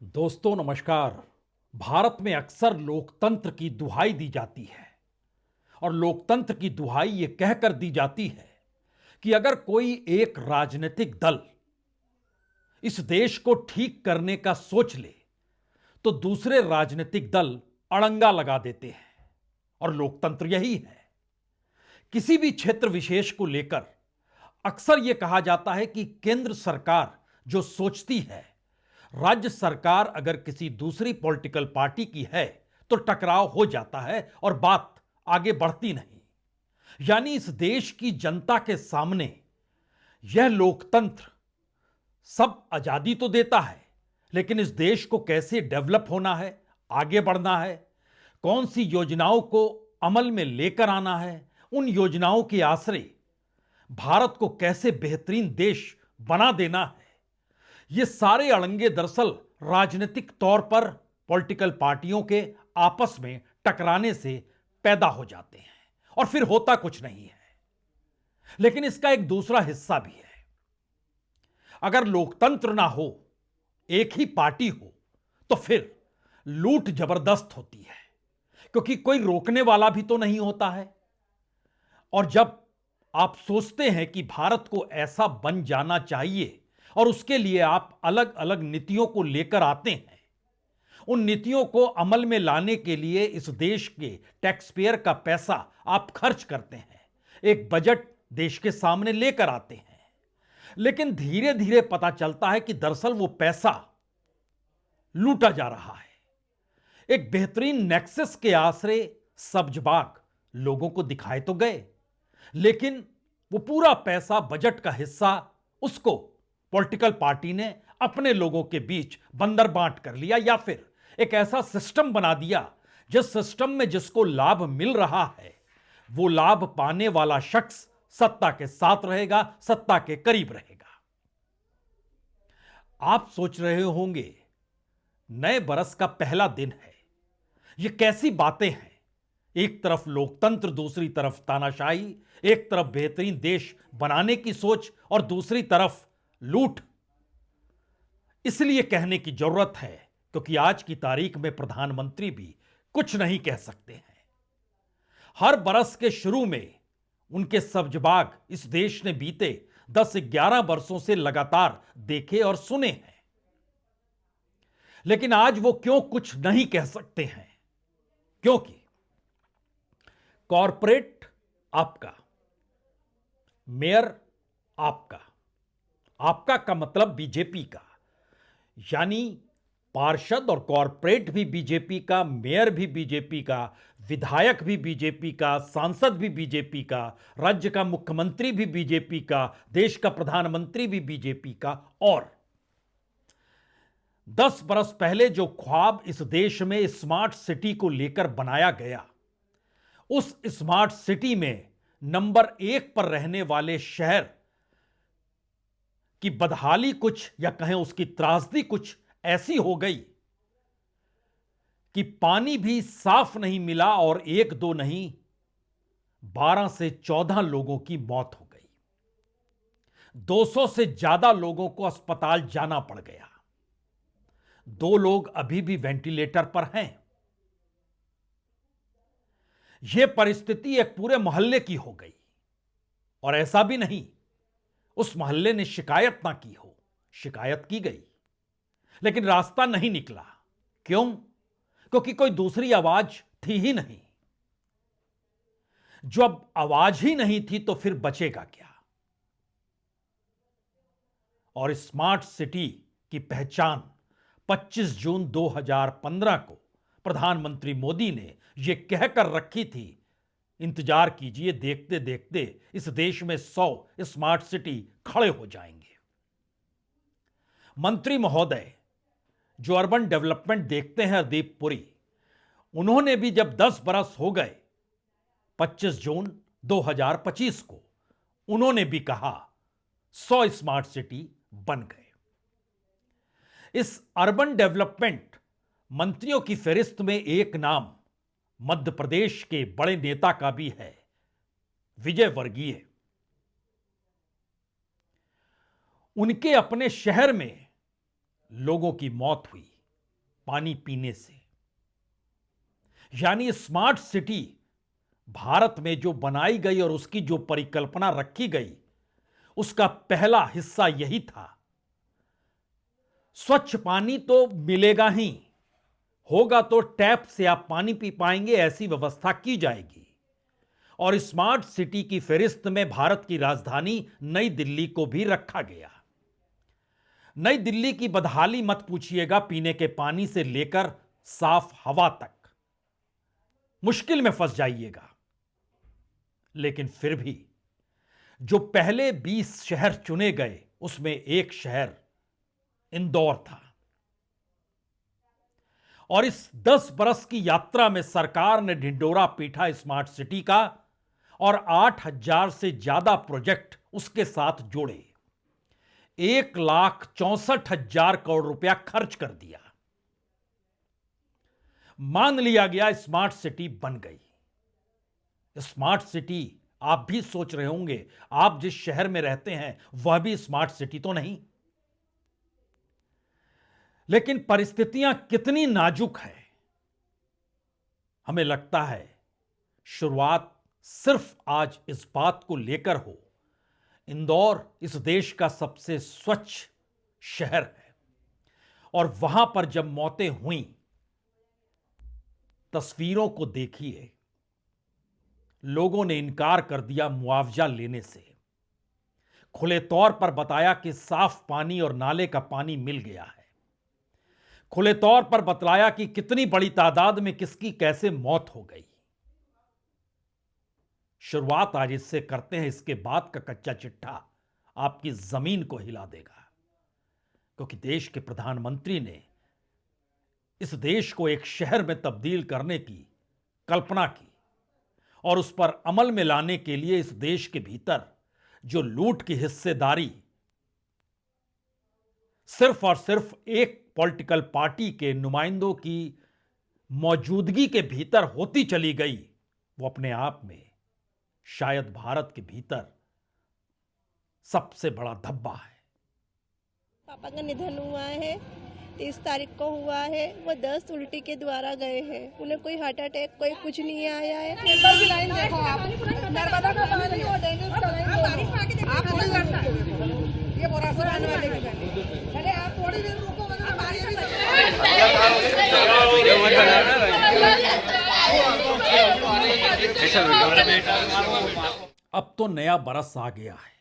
दोस्तों नमस्कार। भारत में अक्सर लोकतंत्र की दुहाई दी जाती है और लोकतंत्र की दुहाई ये कहकर दी जाती है कि अगर कोई एक राजनीतिक दल इस देश को ठीक करने का सोच ले तो दूसरे राजनीतिक दल अड़ंगा लगा देते हैं। और लोकतंत्र यही है। किसी भी क्षेत्र विशेष को लेकर अक्सर यह कहा जाता है कि केंद्र सरकार जो सोचती है, राज्य सरकार अगर किसी दूसरी पॉलिटिकल पार्टी की है तो टकराव हो जाता है और बात आगे बढ़ती नहीं। यानी इस देश की जनता के सामने यह लोकतंत्र सब आजादी तो देता है, लेकिन इस देश को कैसे डेवलप होना है, आगे बढ़ना है, कौन सी योजनाओं को अमल में लेकर आना है, उन योजनाओं के आश्रय भारत को कैसे बेहतरीन देश बना देना है, ये सारे अड़ंगे दरअसल राजनीतिक तौर पर पॉलिटिकल पार्टियों के आपस में टकराने से पैदा हो जाते हैं और फिर होता कुछ नहीं है। लेकिन इसका एक दूसरा हिस्सा भी है। अगर लोकतंत्र ना हो, एक ही पार्टी हो, तो फिर लूट जबरदस्त होती है, क्योंकि कोई रोकने वाला भी तो नहीं होता है। और जब आप सोचते हैं कि भारत को ऐसा बन जाना चाहिए और उसके लिए आप अलग अलग नीतियों को लेकर आते हैं, उन नीतियों को अमल में लाने के लिए इस देश के टैक्स पेयर का पैसा आप खर्च करते हैं, एक बजट देश के सामने लेकर आते हैं। लेकिन धीरे धीरे पता चलता है कि दरअसल वो पैसा लूटा जा रहा है। एक बेहतरीन नेक्सस के आश्रय सब्जबाग लोगों को दिखाए तो गए, लेकिन वो पूरा पैसा बजट का हिस्सा उसको पॉलिटिकल पार्टी ने अपने लोगों के बीच बंदर बांट कर लिया, या फिर एक ऐसा सिस्टम बना दिया जिस सिस्टम में जिसको लाभ मिल रहा है वो लाभ पाने वाला शख्स सत्ता के साथ रहेगा, सत्ता के करीब रहेगा। आप सोच रहे होंगे, नए बरस का पहला दिन है, ये कैसी बातें हैं। एक तरफ लोकतंत्र, दूसरी तरफ तानाशाही, एक तरफ बेहतरीन देश बनाने की सोच और दूसरी तरफ लूट। इसलिए कहने की जरूरत है क्योंकि आज की तारीख में प्रधानमंत्री भी कुछ नहीं कह सकते हैं। हर बरस के शुरू में उनके सब्जबाग इस देश ने बीते 10-11 वर्षों से लगातार देखे और सुने हैं। लेकिन आज वो क्यों कुछ नहीं कह सकते हैं? क्योंकि कॉरपोरेट आपका, मेयर आपका, आपका का मतलब बीजेपी का, यानी पार्षद और कॉरपोरेट भी बीजेपी का, मेयर भी बीजेपी का, विधायक भी बीजेपी का, सांसद भी बीजेपी का, राज्य का मुख्यमंत्री भी बीजेपी का, देश का प्रधानमंत्री भी बीजेपी का। और 10 बरस पहले जो ख्वाब इस देश में स्मार्ट सिटी को लेकर बनाया गया, उस स्मार्ट सिटी में नंबर 1 पर रहने वाले शहर की बदहाली कुछ, या कहें उसकी त्रासदी कुछ ऐसी हो गई कि पानी भी साफ नहीं मिला और एक दो नहीं, 12 से 14 लोगों की मौत हो गई। 200 से ज्यादा लोगों को अस्पताल जाना पड़ गया। 2 लोग अभी भी वेंटिलेटर पर हैं। यह परिस्थिति एक पूरे मोहल्ले की हो गई। और ऐसा भी नहीं उस मोहल्ले ने शिकायत ना की हो, शिकायत की गई, लेकिन रास्ता नहीं निकला। क्यों? क्योंकि कोई दूसरी आवाज थी ही नहीं। जब आवाज ही नहीं थी तो फिर बचेगा क्या? और स्मार्ट सिटी की पहचान 25 जून 2015 को प्रधानमंत्री मोदी ने यह कहकर रखी थी, इंतजार कीजिए, देखते देखते इस देश में 100 स्मार्ट सिटी खड़े हो जाएंगे। मंत्री महोदय जो अर्बन डेवलपमेंट देखते हैं, हरदीप पुरी, उन्होंने भी जब 10 बरस हो गए 25 जून 2025 को, उन्होंने भी कहा 100 स्मार्ट सिटी बन गए। इस अर्बन डेवलपमेंट मंत्रियों की फहरिस्त में एक नाम मध्य प्रदेश के बड़े नेता का भी है, विजय वर्गीय। उनके अपने शहर में लोगों की मौत हुई, पानी पीने से। यानी स्मार्ट सिटी भारत में जो बनाई गई और उसकी जो परिकल्पना रखी गई, उसका पहला हिस्सा यही था। स्वच्छ पानी तो मिलेगा ही, होगा तो टैप से आप पानी पी पाएंगे, ऐसी व्यवस्था की जाएगी। और स्मार्ट सिटी की फहरिस्त में भारत की राजधानी नई दिल्ली को भी रखा गया। नई दिल्ली की बदहाली मत पूछिएगा, पीने के पानी से लेकर साफ हवा तक मुश्किल में फंस जाइएगा। लेकिन फिर भी जो पहले 20 शहर चुने गए, उसमें एक शहर इंदौर था। और इस 10 बरस की यात्रा में सरकार ने ढिंडोरा पीटा स्मार्ट सिटी का और 8,000 से ज्यादा प्रोजेक्ट उसके साथ जोड़े। 1,64,000 करोड़ रुपया खर्च कर दिया। मान लिया गया स्मार्ट सिटी बन गई। स्मार्ट सिटी, आप भी सोच रहे होंगे, आप जिस शहर में रहते हैं वह भी स्मार्ट सिटी तो नहीं। लेकिन परिस्थितियां कितनी नाजुक है। हमें लगता है शुरुआत सिर्फ आज इस बात को लेकर हो, इंदौर इस देश का सबसे स्वच्छ शहर है और वहां पर जब मौतें हुई, तस्वीरों को देखिए, लोगों ने इनकार कर दिया मुआवजा लेने से। खुले तौर पर बताया कि साफ पानी और नाले का पानी मिल गया है। खुले तौर पर बतलाया कि कितनी बड़ी तादाद में किसकी कैसे मौत हो गई। शुरुआत आज इससे करते हैं, इसके बाद का कच्चा चिट्ठा आपकी जमीन को हिला देगा। क्योंकि देश के प्रधानमंत्री ने इस देश को एक शहर में तब्दील करने की कल्पना की और उस पर अमल में लाने के लिए इस देश के भीतर जो लूट की हिस्सेदारी सिर्फ और सिर्फ एक पॉलिटिकल पार्टी के नुमाइंदों की मौजूदगी के भीतर होती चली गई, वो अपने आप में शायद भारत के भीतर सबसे बड़ा धब्बा है। पापा का निधन हुआ है, 30 तारीख को हुआ है। वो 10 उल्टी के द्वारा गए हैं। उन्हें कोई हार्ट अटैक कोई कुछ नहीं आया है। पेपर की लाइन देखो आप, नर्मदा का पानी और डेनिस का लाइन आप ये बोरा से आने वाले की अरे आप थोड़ी देर रुको, अब तो नया बरस आ गया है,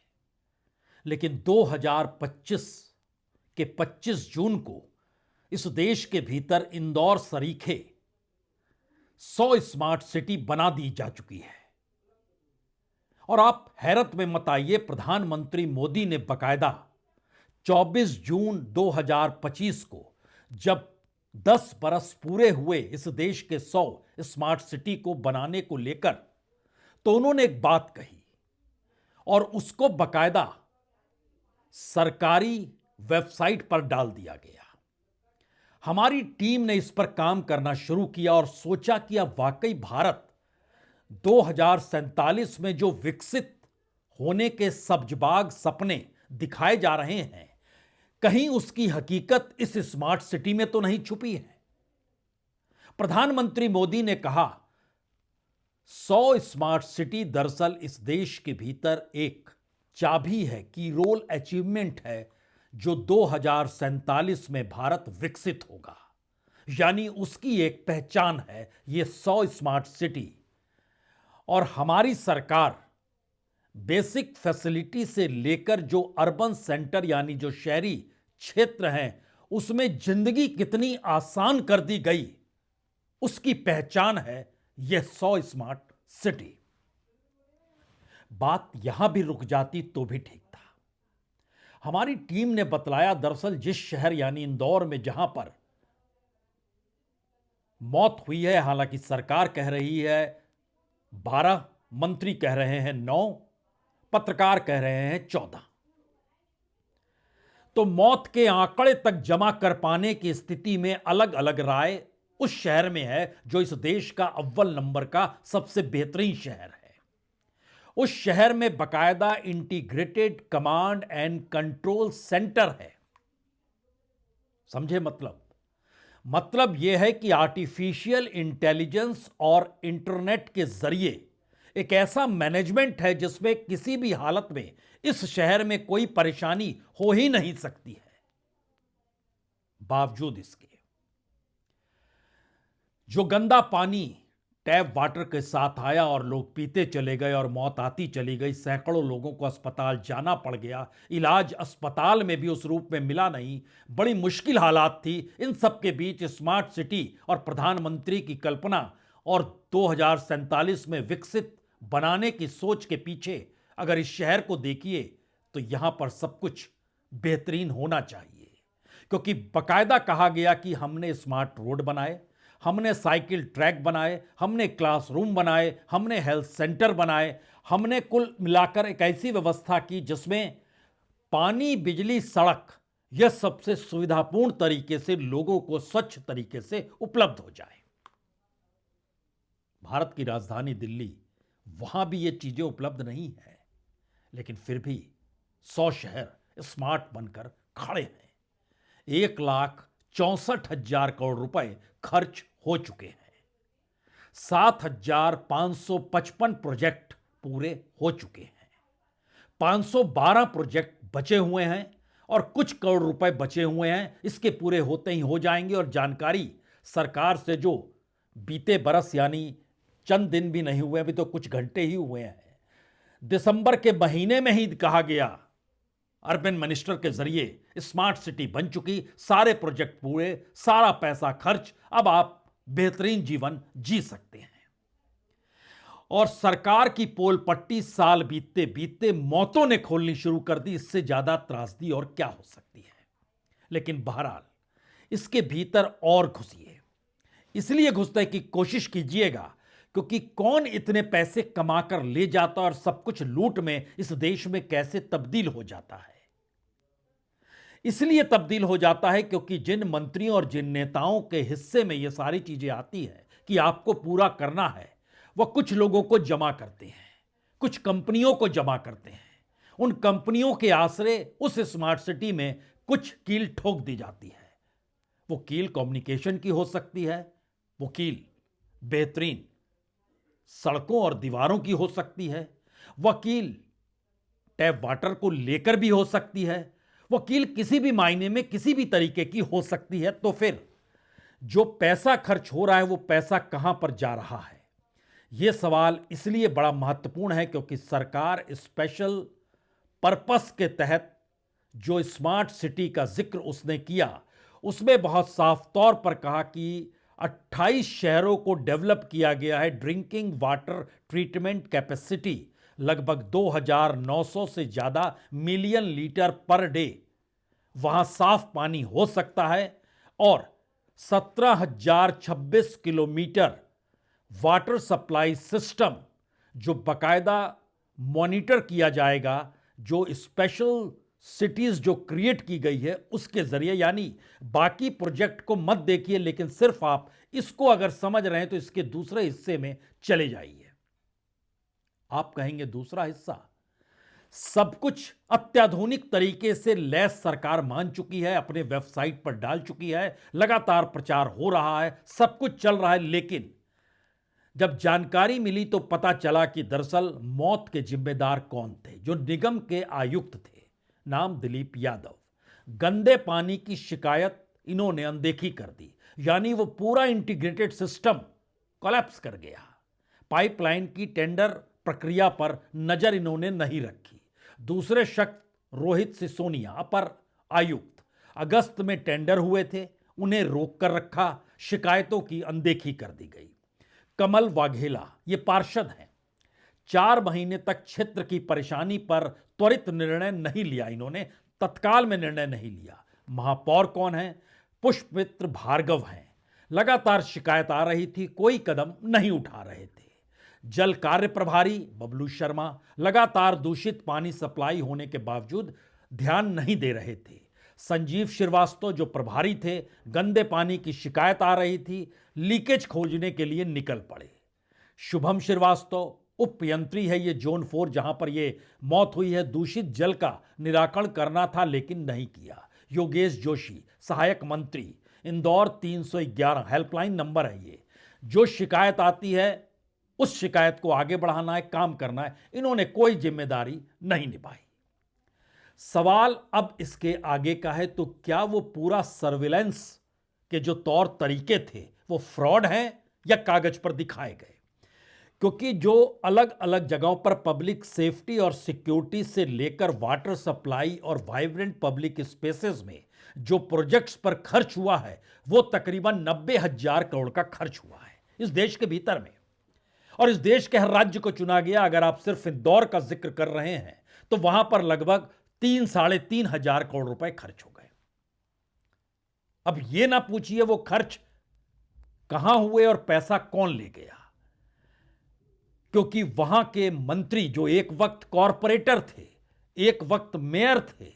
लेकिन 2025 के 25 जून को इस देश के भीतर इंदौर सरीखे 100 स्मार्ट सिटी बना दी जा चुकी है। और आप हैरत में मत आइए, प्रधानमंत्री मोदी ने बकायदा 24 जून 2025 को जब 10 बरस पूरे हुए इस देश के 100 स्मार्ट सिटी को बनाने को लेकर, तो उन्होंने एक बात कही और उसको बकायदा सरकारी वेबसाइट पर डाल दिया गया। हमारी टीम ने इस पर काम करना शुरू किया और सोचा कि अब वाकई भारत 2047 में जो विकसित होने के सब्जबाग सपने दिखाए जा रहे हैं, कहीं उसकी हकीकत इस स्मार्ट सिटी में तो नहीं छुपी है। प्रधानमंत्री मोदी ने कहा 100 स्मार्ट सिटी दरअसल इस देश के भीतर एक चाबी है, की रोल अचीवमेंट है, जो 2047 में भारत विकसित होगा। यानी उसकी एक पहचान है ये 100 स्मार्ट सिटी। और हमारी सरकार बेसिक फैसिलिटी से लेकर जो अर्बन सेंटर यानी जो शहरी क्षेत्र हैं, उसमें जिंदगी कितनी आसान कर दी गई, उसकी पहचान है यह 100 स्मार्ट सिटी। बात यहां भी रुक जाती तो भी ठीक था। हमारी टीम ने बतलाया दरअसल जिस शहर यानी इंदौर में जहां पर मौत हुई है, हालांकि सरकार कह रही है 12, मंत्री कह रहे हैं 9, पत्रकार कह रहे हैं 14, तो मौत के आंकड़े तक जमा कर पाने की स्थिति में अलग अलग राय उस शहर में है जो इस देश का अव्वल नंबर का सबसे बेहतरीन शहर है। उस शहर में बकायदा integrated command and control centre है। समझे मतलब? मतलब यह है कि आर्टिफिशियल इंटेलिजेंस और इंटरनेट के जरिए एक ऐसा मैनेजमेंट है जिसमें किसी भी हालत में इस शहर में कोई परेशानी हो ही नहीं सकती है। बावजूद इसके जो गंदा पानी टैप वाटर के साथ आया और लोग पीते चले गए और मौत आती चली गई, सैकड़ों लोगों को अस्पताल जाना पड़ गया, इलाज अस्पताल में भी उस रूप में मिला नहीं, बड़ी मुश्किल हालात थी। इन सब के बीच स्मार्ट सिटी और प्रधानमंत्री की कल्पना और 2047 में विकसित बनाने की सोच के पीछे अगर इस शहर को देखिए तो यहां पर सब कुछ बेहतरीन होना चाहिए, क्योंकि बकायदा कहा गया कि हमने स्मार्ट रोड बनाए, हमने साइकिल ट्रैक बनाए, हमने क्लासरूम बनाए, हमने हेल्थ सेंटर बनाए, हमने कुल मिलाकर एक ऐसी व्यवस्था की जिसमें पानी, बिजली, सड़क यह सबसे सुविधापूर्ण तरीके से लोगों को स्वच्छ तरीके से उपलब्ध हो जाए। भारत की राजधानी दिल्ली, वहां भी ये चीजें उपलब्ध नहीं है, लेकिन फिर भी 100 शहर स्मार्ट बनकर खड़े हैं। 1,64,000 करोड़ रुपए खर्च हो चुके हैं। 7,555 प्रोजेक्ट पूरे हो चुके हैं। 512 प्रोजेक्ट बचे हुए हैं और कुछ करोड़ रुपए बचे हुए हैं। इसके पूरे होते ही हो जाएंगे। और जानकारी सरकार से जो बीते बरस यानी चंद दिन भी नहीं हुए, अभी तो कुछ घंटे ही हुए हैं, दिसंबर के महीने में ही कहा गया, अर्बन मिनिस्टर के जरिए स्मार्ट सिटी बन चुकी, सारे प्रोजेक्ट पूरे, सारा पैसा खर्च, अब आप बेहतरीन जीवन जी सकते हैं। और सरकार की पोल पट्टी साल बीतते बीतते मौतों ने खोलनी शुरू कर दी। इससे ज्यादा त्रासदी और क्या हो सकती है। लेकिन बहरहाल इसके भीतर और घुसिए, इसलिए घुसने की कोशिश कीजिएगा क्योंकि कौन इतने पैसे कमाकर ले जाता और सब कुछ लूट में इस देश में कैसे तब्दील हो जाता है। इसलिए तब्दील हो जाता है क्योंकि जिन मंत्रियों और जिन नेताओं के हिस्से में ये सारी चीजें आती है कि आपको पूरा करना है, वह कुछ लोगों को जमा करते हैं, कुछ कंपनियों को जमा करते हैं। उन कंपनियों के आसरे उस स्मार्ट सिटी में कुछ कील ठोक दी जाती है। वो कील कम्युनिकेशन की हो सकती है, वो कील बेहतरीन सड़कों और दीवारों की हो सकती है, वकील टैप वाटर को लेकर भी हो सकती है, वकील किसी भी मायने में किसी भी तरीके की हो सकती है। तो फिर जो पैसा खर्च हो रहा है वो पैसा कहां पर जा रहा है, यह सवाल इसलिए बड़ा महत्वपूर्ण है क्योंकि सरकार स्पेशल पर्पस के तहत जो स्मार्ट सिटी का जिक्र उसने किया, उसमें बहुत साफ तौर पर कहा कि 28 शहरों को डेवलप किया गया है। ड्रिंकिंग वाटर ट्रीटमेंट कैपेसिटी लगभग 2,900 से ज्यादा मिलियन लीटर पर डे वहां साफ पानी हो सकता है और 17,026 किलोमीटर वाटर सप्लाई सिस्टम जो बकायदा मॉनिटर किया जाएगा, जो स्पेशल सिटीज जो क्रिएट की गई है उसके जरिए। यानी बाकी प्रोजेक्ट को मत देखिए, लेकिन सिर्फ आप इसको अगर समझ रहे हैं तो इसके दूसरे हिस्से में चले जाइए। आप कहेंगे दूसरा हिस्सा, सब कुछ अत्याधुनिक तरीके से लैस सरकार मान चुकी है, अपने वेबसाइट पर डाल चुकी है, लगातार प्रचार हो रहा है, सब कुछ चल रहा है। लेकिन जब जानकारी मिली तो पता चला कि दरअसल मौत के जिम्मेदार कौन थे। जो निगम के आयुक्त थे, नाम दिलीप यादव, गंदे पानी की शिकायत इन्होंने अनदेखी कर दी, यानी वो पूरा इंटीग्रेटेड सिस्टम कोलैप्स कर गया। पाइपलाइन की टेंडर प्रक्रिया पर नजर इन्होंने नहीं रखी। दूसरे शख्स रोहित सिसोनिया, अपर आयुक्त, अगस्त में टेंडर हुए थे, उन्हें रोक कर रखा, शिकायतों की अनदेखी कर दी गई। कमल वाघेला ये पार्षद हैं, 4 महीने तक क्षेत्र की परेशानी पर त्वरित निर्णय नहीं लिया, इन्होंने तत्काल में निर्णय नहीं लिया। महापौर कौन है? पुष्पमित्र भार्गव हैं, लगातार शिकायत आ रही थी, कोई कदम नहीं उठा रहे थे। जल कार्य प्रभारी बबलू शर्मा लगातार दूषित पानी सप्लाई होने के बावजूद ध्यान नहीं दे रहे थे। संजीव श्रीवास्तव जो प्रभारी थे, गंदे पानी की शिकायत आ रही थी, लीकेज खोजने के लिए निकल पड़े। शुभम श्रीवास्तव उपयंत्री है, ये जोन 4 जहां पर ये मौत हुई है, दूषित जल का निराकरण करना था लेकिन नहीं किया। योगेश जोशी सहायक मंत्री, इंदौर 311 हेल्पलाइन नंबर है ये। जो शिकायत आती है उस शिकायत को आगे बढ़ाना है, काम करना है। इन्होंने कोई जिम्मेदारी नहीं निभाई। सवाल अब इसके आगे का है, तो क्या वो पूरा सर्विलेंस के जो तौर तरीके थे वो फ्रॉड हैं या कागज पर दिखाए गए? क्योंकि जो अलग अलग जगहों पर पब्लिक सेफ्टी और सिक्योरिटी से लेकर वाटर सप्लाई और वाइब्रेंट पब्लिक स्पेसेस में जो प्रोजेक्ट्स पर खर्च हुआ है वो तकरीबन 90,000 करोड़ का खर्च हुआ है इस देश के भीतर में। और इस देश के हर राज्य को चुना गया। अगर आप सिर्फ इंदौर का जिक्र कर रहे हैं तो वहां पर लगभग 3-3.5 हजार करोड़ रुपए खर्च हो गए। अब यह ना पूछिए वो खर्च कहां हुए और पैसा कौन ले गया, क्योंकि वहां के मंत्री जो एक वक्त कॉरपोरेटर थे, एक वक्त मेयर थे,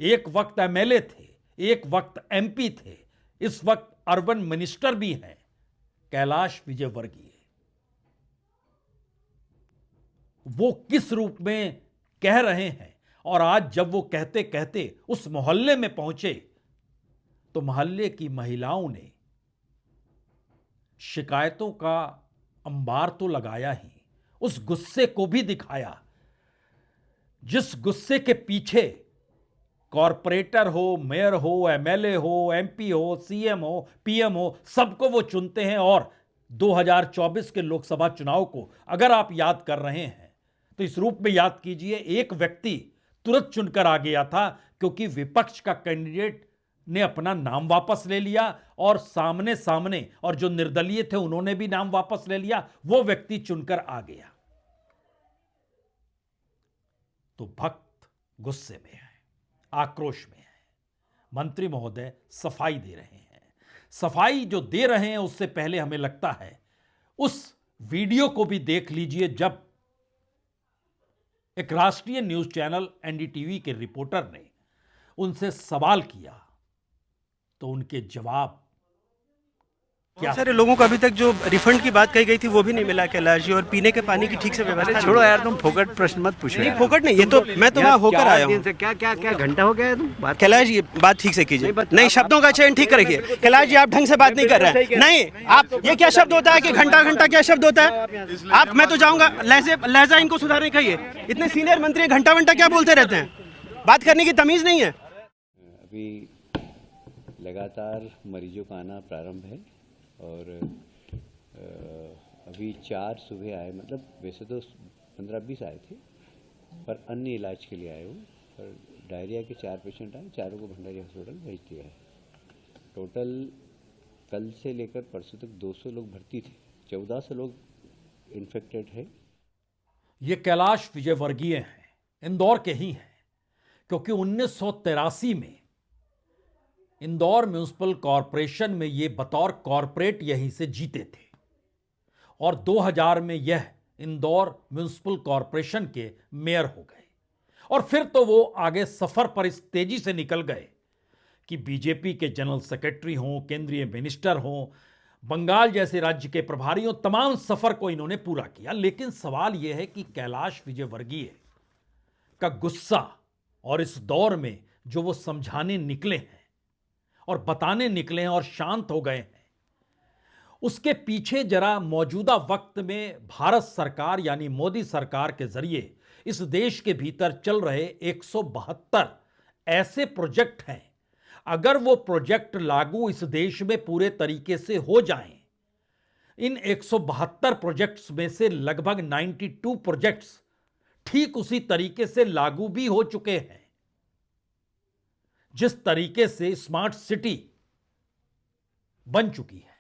एक वक्त एमएलए थे, एक वक्त एमपी थे, इस वक्त अर्बन मिनिस्टर भी हैं, कैलाश विजयवर्गीय, वो किस रूप में कह रहे हैं। और आज जब वो कहते कहते उस मोहल्ले में पहुंचे तो मोहल्ले की महिलाओं ने शिकायतों का अंबार तो लगाया ही, उस गुस्से को भी दिखाया जिस गुस्से के पीछे कॉरपोरेटर हो, मेयर हो, एमएलए हो, एमपी हो, सीएम हो, पीएम हो, सबको वो चुनते हैं। और 2024 के लोकसभा चुनाव को अगर आप याद कर रहे हैं तो इस रूप में याद कीजिए, एक व्यक्ति तुरंत चुनकर आ गया था क्योंकि विपक्ष का कैंडिडेट ने अपना नाम वापस ले लिया और सामने सामने और जो निर्दलीय थे उन्होंने भी नाम वापस ले लिया, वो व्यक्ति चुनकर आ गया। तो भक्त गुस्से में है, आक्रोश में है। मंत्री महोदय सफाई दे रहे हैं। सफाई जो दे रहे हैं उससे पहले हमें लगता है उस वीडियो को भी देख लीजिए जब एक राष्ट्रीय न्यूज चैनल एनडीटीवी के रिपोर्टर ने उनसे सवाल किया तो उनके जवाब बहुत सारे लोगों को अभी तक जो रिफंड की बात कही गई थी वो भी नहीं मिला कैलाश जी, और पीने के पानी की ठीक से व्यवस्था छोड़ो यार, तुम फोकट प्रश्न मत पूछो। नहीं, फोकट नहीं, ये तो मैं तो वहाँ होकर आया हूँ। क्या क्या क्या घंटा हो गया है तुम बात। कैलाश जी बात ठीक से कीजिए, नहीं शब्दों का चयन ठीक रखिए। कैलाश जी आप ढंग से बात नहीं कर रहे हैं। नहीं, आप ये क्या शब्द होता है कि घंटा घंटा क्या शब्द होता है? आप, मैं तो जाऊंगा, लहजा इनको सुधारने कहिए। इतने सीनियर मंत्री घंटा घंटा क्या बोलते रहते हैं? बात करने की तमीज नहीं है। अभी लगातार मरीजों का आना प्रारंभ है और अभी 4 सुबह आए, मतलब वैसे तो 15-20 आए थे पर अन्य इलाज के लिए आए हो। और डायरिया के 4 पेशेंट आए, चारों को भंडारी हॉस्पिटल भेज दिया है। टोटल कल से लेकर परसों तक 200 लोग भर्ती थे, 1400 लोग इन्फेक्टेड है। ये कैलाश विजयवर्गीय हैं, इंदौर के ही हैं, क्योंकि 1983 में इंदौर म्यूनिसिपल कॉरपोरेशन में ये बतौर कॉरपोरेट यहीं से जीते थे और 2000 में यह इंदौर म्यूनिसिपल कॉरपोरेशन के मेयर हो गए। और फिर तो वो आगे सफर पर इस तेजी से निकल गए कि बीजेपी के जनरल सेक्रेटरी हों, केंद्रीय मिनिस्टर हों, बंगाल जैसे राज्य के प्रभारी हों, तमाम सफर को इन्होंने पूरा किया। लेकिन सवाल यह है कि कैलाश विजयवर्गीय का गुस्सा और इस दौर में जो वो समझाने निकले हैं और बताने निकले हैं और शांत हो गए हैं, उसके पीछे जरा मौजूदा वक्त में भारत सरकार यानी मोदी सरकार के जरिए इस देश के भीतर चल रहे 172 ऐसे प्रोजेक्ट हैं। अगर वो प्रोजेक्ट लागू इस देश में पूरे तरीके से हो जाएं, इन 172 प्रोजेक्ट्स में से लगभग 92 प्रोजेक्ट्स ठीक उसी तरीके से लागू भी हो चुके हैं जिस तरीके से स्मार्ट सिटी बन चुकी है।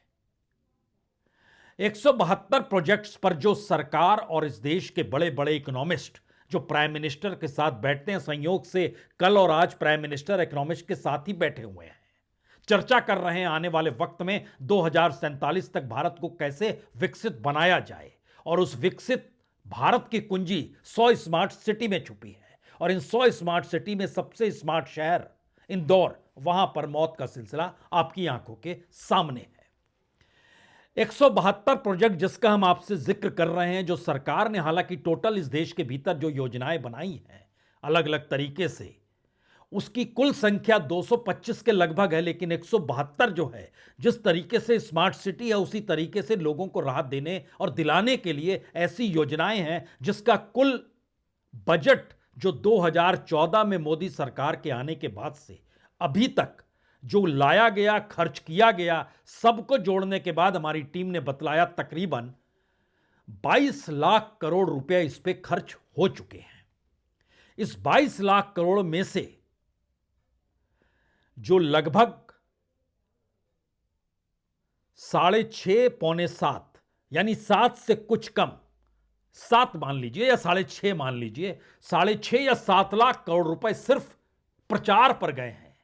172 प्रोजेक्ट्स पर जो सरकार और इस देश के बड़े बड़े इकोनॉमिस्ट जो प्राइम मिनिस्टर के साथ बैठते हैं, संयोग से कल और आज प्राइम मिनिस्टर इकोनॉमिस्ट के साथ ही बैठे हुए हैं, चर्चा कर रहे हैं आने वाले वक्त में 2047 तक भारत को कैसे विकसित बनाया जाए। और उस विकसित भारत की कुंजी 100 स्मार्ट सिटी में छुपी है और इन 100 स्मार्ट सिटी में सबसे स्मार्ट शहर इंदौर, वहां पर मौत का सिलसिला आपकी आंखों के सामने है। 172 प्रोजेक्ट जिसका हम आपसे जिक्र कर रहे हैं, जो सरकार ने हालांकि टोटल इस देश के भीतर जो योजनाएं बनाई हैं अलग अलग तरीके से, उसकी कुल संख्या 225 के लगभग है, लेकिन 172 जो है, जिस तरीके से स्मार्ट सिटी है उसी तरीके से लोगों को राहत देने और दिलाने के लिए ऐसी योजनाएं हैं जिसका कुल बजट जो 2014 में मोदी सरकार के आने के बाद से अभी तक जो लाया गया, खर्च किया गया, सबको जोड़ने के बाद हमारी टीम ने बतलाया तकरीबन 22 लाख करोड़ रुपए इस पे खर्च हो चुके हैं। इस 22 लाख करोड़ में से जो लगभग 6.5 पौने 7 यानी 7 से कुछ कम, 7 मान लीजिए या 6.5 मान लीजिए, 6.5 या 7 लाख करोड़ रुपए सिर्फ प्रचार पर गए हैं।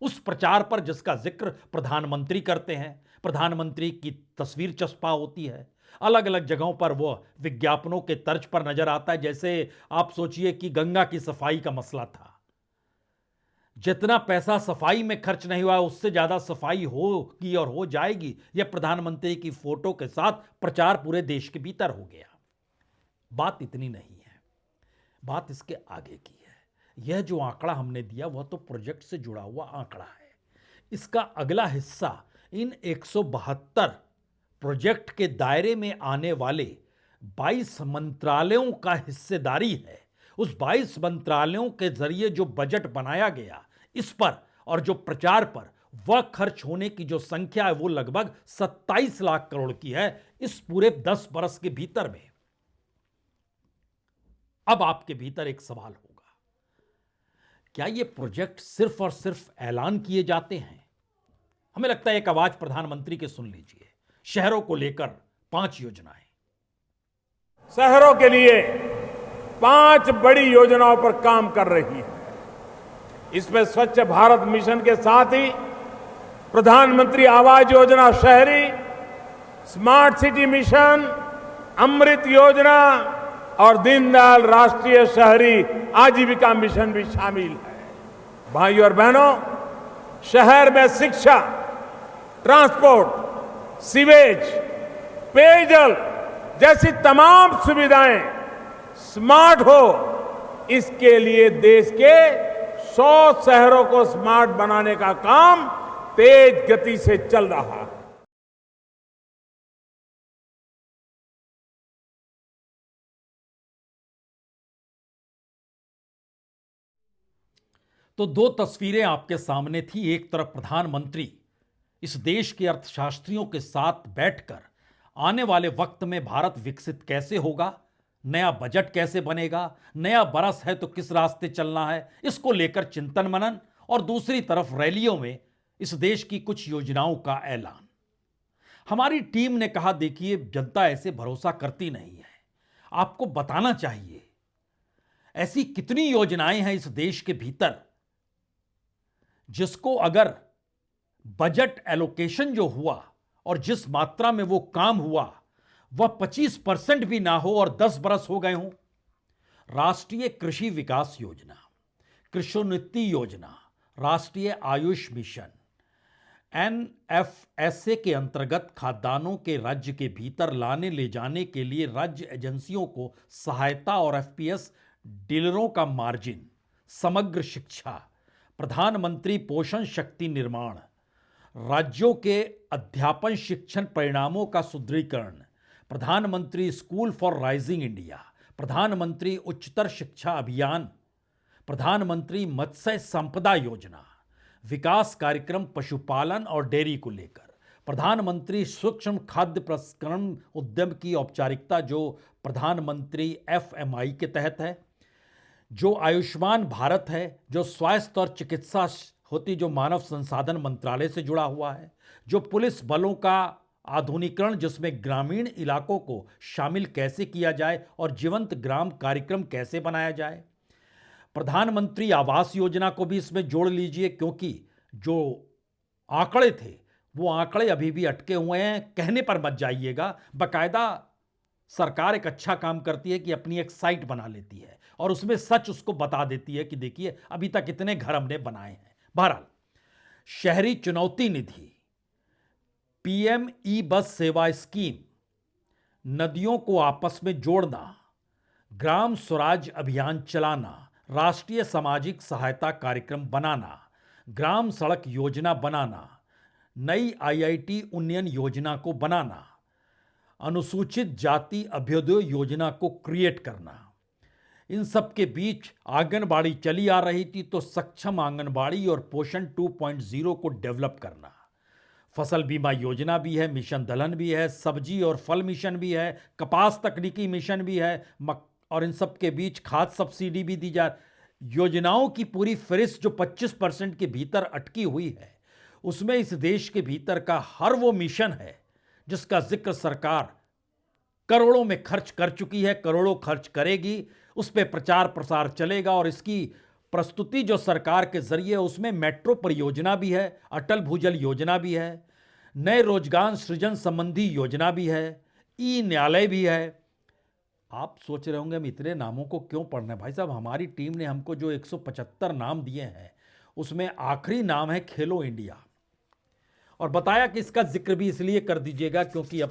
उस प्रचार पर जिसका जिक्र प्रधानमंत्री करते हैं, प्रधानमंत्री की तस्वीर चस्पा होती है, अलग अलग जगहों पर वो विज्ञापनों के तर्ज पर नजर आता है। जैसे आप सोचिए कि गंगा की सफाई का मसला था, जितना पैसा सफाई में खर्च नहीं हुआ उससे ज्यादा सफाई होगी और हो जाएगी, यह प्रधानमंत्री की फोटो के साथ प्रचार पूरे देश के भीतर हो गया। बात इतनी नहीं है, बात इसके आगे की है। यह जो आंकड़ा हमने दिया वह तो प्रोजेक्ट से जुड़ा हुआ आंकड़ा है। इसका अगला हिस्सा इन 172 प्रोजेक्ट के दायरे में आने वाले 22 मंत्रालयों का हिस्सेदारी है। उस 22 मंत्रालयों के जरिए जो बजट बनाया गया इस पर और जो प्रचार पर वह खर्च होने की जो संख्या है वो लगभग 27 लाख करोड़ की है इस पूरे 10 बरस के भीतर में। अब आपके भीतर एक सवाल होगा, क्या ये प्रोजेक्ट सिर्फ और सिर्फ ऐलान किए जाते हैं? हमें लगता है एक आवाज प्रधानमंत्री के सुन लीजिए। शहरों को लेकर 5 योजनाएं। शहरों के लिए 5 बड़ी योजनाओं पर काम कर रही है। इसमें स्वच्छ भारत मिशन के साथ ही प्रधानमंत्री आवास योजना शहरी, स्मार्ट सिटी मिशन, अमृत योजना और दीनदयाल राष्ट्रीय शहरी आजीविका मिशन भी शामिल है। भाइयों और बहनों, शहर में शिक्षा, ट्रांसपोर्ट, सीवेज, पेयजल जैसी तमाम सुविधाएं स्मार्ट हो, इसके लिए देश के 100 शहरों को स्मार्ट बनाने का काम तेज गति से चल रहा है। तो 2 तस्वीरें आपके सामने थी। एक तरफ प्रधानमंत्री इस देश के अर्थशास्त्रियों के साथ बैठकर आने वाले वक्त में भारत विकसित कैसे होगा, नया बजट कैसे बनेगा, नया बरस है तो किस रास्ते चलना है, इसको लेकर चिंतन मनन, और दूसरी तरफ रैलियों में इस देश की कुछ योजनाओं का ऐलान। हमारी टीम ने कहा, देखिए जनता ऐसे भरोसा करती नहीं है, आपको बताना चाहिए ऐसी कितनी योजनाएं हैं इस देश के भीतर जिसको अगर बजट एलोकेशन जो हुआ और जिस मात्रा में वो काम हुआ वह 25% भी ना हो और 10 बरस हो गए हों। राष्ट्रीय कृषि विकास योजना, कृषोन्नति योजना, राष्ट्रीय आयुष मिशन, NFSA के अंतर्गत खाद्यान्नों के राज्य के भीतर लाने ले जाने के लिए राज्य एजेंसियों को सहायता और FPS डीलरों का मार्जिन, समग्र शिक्षा, प्रधानमंत्री पोषण शक्ति निर्माण, राज्यों के अध्यापन शिक्षण परिणामों का सुदृढ़ीकरण, प्रधानमंत्री स्कूल फॉर राइजिंग इंडिया, प्रधानमंत्री उच्चतर शिक्षा अभियान, प्रधानमंत्री मत्स्य संपदा योजना, विकास कार्यक्रम पशुपालन और डेयरी को लेकर, प्रधानमंत्री सूक्ष्म खाद्य प्रसंस्करण उद्यम की औपचारिकता जो प्रधानमंत्री FMI के तहत है, जो आयुष्मान भारत है, जो स्वास्थ्य और चिकित्सा होती जो मानव संसाधन मंत्रालय से जुड़ा हुआ है, जो पुलिस बलों का आधुनिकीकरण जिसमें ग्रामीण इलाकों को शामिल कैसे किया जाए और जीवंत ग्राम कार्यक्रम कैसे बनाया जाए, प्रधानमंत्री आवास योजना को भी इसमें जोड़ लीजिए क्योंकि जो आंकड़े थे वो आंकड़े अभी भी अटके हुए हैं। कहने पर मत जाइएगा, बाकायदा सरकार एक अच्छा काम करती है कि अपनी एक साइट बना लेती है और उसमें सच उसको बता देती है कि देखिए अभी तक इतने घर हमने बनाए हैं। बहरहाल, शहरी चुनौती निधि, PM ई-बस सेवा स्कीम, नदियों को आपस में जोड़ना, ग्राम स्वराज अभियान चलाना, राष्ट्रीय सामाजिक सहायता कार्यक्रम बनाना, ग्राम सड़क योजना बनाना, नई आईआईटी उन्नयन योजना को बनाना, अनुसूचित जाति अभ्युदय योजना को क्रिएट करना। इन सब के बीच आंगनबाड़ी चली आ रही थी, तो सक्षम आंगनबाड़ी और पोषण 2.0 को डेवलप करना। फसल बीमा योजना भी है, मिशन दलहन भी है, सब्जी और फल मिशन भी है, कपास तकनीकी मिशन भी है, और इन सब के बीच खाद सब्सिडी भी दी जा। योजनाओं की पूरी फहरिस्त जो 25% के भीतर अटकी हुई है, उसमें इस देश के भीतर का हर वो मिशन है जिसका जिक्र सरकार करोड़ों में खर्च कर चुकी है, करोड़ों खर्च करेगी, उस पर प्रचार प्रसार चलेगा। और इसकी प्रस्तुति जो सरकार के जरिए, उसमें मेट्रो परियोजना भी है, अटल भूजल योजना भी है, नए रोजगार सृजन संबंधी योजना भी है, ई न्यायालय भी है। आप सोच रहे होंगे हम इतने नामों को क्यों पढ़ना है। भाई साहब, हमारी टीम ने हमको जो 175 नाम दिए हैं, उसमें आखिरी नाम है खेलो इंडिया, और बताया कि इसका जिक्र भी इसलिए कर दीजिएगा क्योंकि अब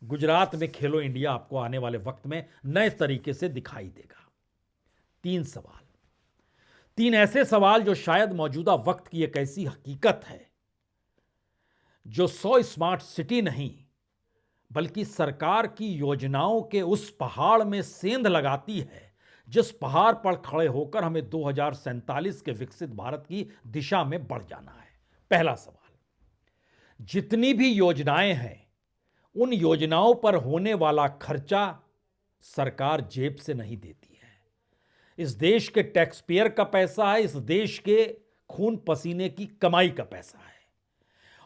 गुजरात में खेलो इंडिया आपको आने वाले वक्त में नए तरीके से दिखाई देगा। 3 सवाल, 3 ऐसे सवाल जो शायद मौजूदा वक्त की एक ऐसी हकीकत है जो 100 स्मार्ट सिटी नहीं बल्कि सरकार की योजनाओं के उस पहाड़ में सेंध लगाती है जिस पहाड़ पर खड़े होकर हमें 2047 के विकसित भारत की दिशा में बढ़ जाना है। पहला सवाल, जितनी भी योजनाएं हैं, उन योजनाओं पर होने वाला खर्चा सरकार जेब से नहीं देती है। इस देश के टैक्स पेयर का पैसा है, इस देश के खून पसीने की कमाई का पैसा है।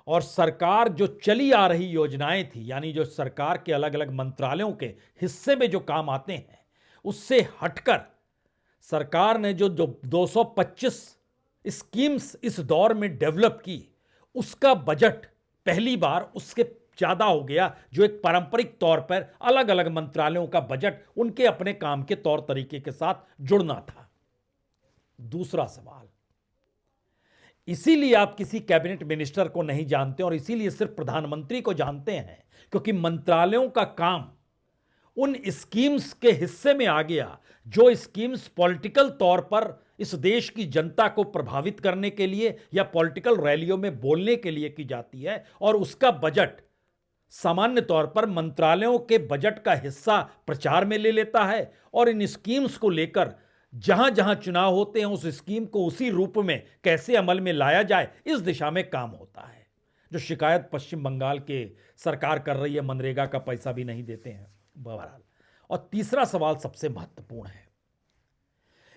और सरकार जो चली आ रही योजनाएं थी, यानी जो सरकार के अलग अलग मंत्रालयों के हिस्से में जो काम आते हैं, उससे हटकर सरकार ने जो 225 स्कीम्स इस दौर में डेवलप की, उसका बजट पहली बार उसके ज्यादा हो गया, जो एक पारंपरिक तौर पर अलग अलग मंत्रालयों का बजट उनके अपने काम के तौर तरीके के साथ जुड़ना था। दूसरा सवाल, इसीलिए आप किसी कैबिनेट मिनिस्टर को नहीं जानते और इसीलिए सिर्फ प्रधानमंत्री को जानते हैं, क्योंकि मंत्रालयों का काम उन स्कीम्स के हिस्से में आ गया जो स्कीम्स पॉलिटिकल तौर पर इस देश की जनता को प्रभावित करने के लिए या पॉलिटिकल रैलियों में बोलने के लिए की जाती है, और उसका बजट सामान्य तौर पर मंत्रालयों के बजट का हिस्सा प्रचार में ले लेता है, और इन स्कीम्स को लेकर जहां जहां चुनाव होते हैं उस स्कीम को उसी रूप में कैसे अमल में लाया जाए, इस दिशा में काम होता है। जो शिकायत पश्चिम बंगाल के सरकार कर रही है, मनरेगा का पैसा भी नहीं देते हैं, बहरहाल। और तीसरा सवाल सबसे महत्वपूर्ण है,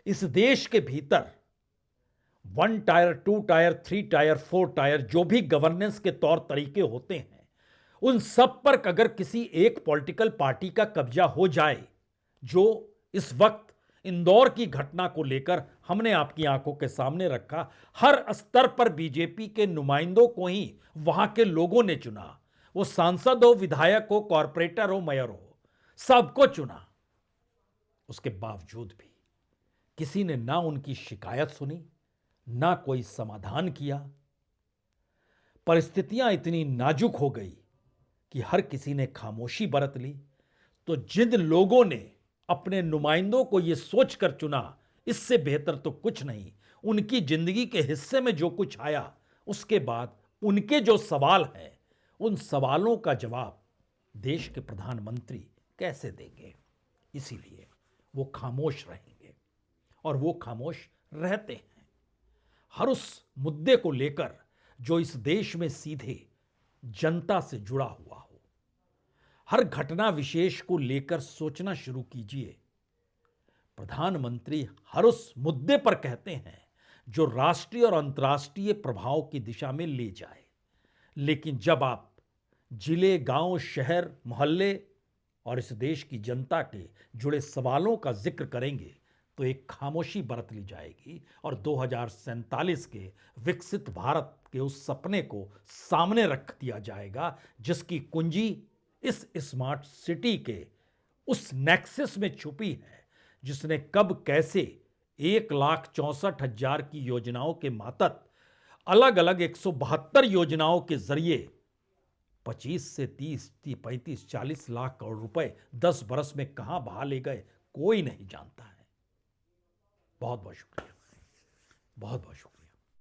इस देश के भीतर 1 टायर, 2 टायर, 3 टायर, 4 टायर जो भी गवर्नेंस के तौर तरीके होते हैं, उन सब पर अगर किसी एक पॉलिटिकल पार्टी का कब्जा हो जाए, जो इस वक्त इंदौर की घटना को लेकर हमने आपकी आंखों के सामने रखा, हर स्तर पर बीजेपी के नुमाइंदों को ही वहां के लोगों ने चुना, वो सांसद हो, विधायक हो, कॉरपोरेटर हो, मेयर हो, सबको चुना। उसके बावजूद भी किसी ने ना उनकी शिकायत सुनी, ना कोई समाधान किया। परिस्थितियां इतनी नाजुक हो गई कि हर किसी ने खामोशी बरत ली। तो जिन लोगों ने अपने नुमाइंदों को यह सोचकर चुना इससे बेहतर तो कुछ नहीं, उनकी जिंदगी के हिस्से में जो कुछ आया, उसके बाद उनके जो सवाल हैं, उन सवालों का जवाब देश के प्रधानमंत्री कैसे देंगे। इसीलिए वो खामोश रहेंगे, और वो खामोश रहते हैं हर उस मुद्दे को लेकर जो इस देश में सीधे जनता से जुड़ा हुआ हो। हर घटना विशेष को लेकर सोचना शुरू कीजिए। प्रधानमंत्री हर उस मुद्दे पर कहते हैं जो राष्ट्रीय और अंतर्राष्ट्रीय प्रभाव की दिशा में ले जाए, लेकिन जब आप जिले, गांव, शहर, मोहल्ले और इस देश की जनता के जुड़े सवालों का जिक्र करेंगे तो एक खामोशी बरत ली जाएगी, और 2047 के विकसित भारत के उस सपने को सामने रख दिया जाएगा जिसकी कुंजी इस स्मार्ट सिटी के उस नेक्सस में छुपी है, जिसने कब कैसे 1,64,000 की योजनाओं के मातहत अलग अलग 172 योजनाओं के जरिए 25 से 30, 35, 40 लाख करोड़ रुपए 10 बरस में कहां बहा ले गए, कोई नहीं जानता है। बहुत बहुत शुक्रिया, बहुत बहुत शुक्रिया।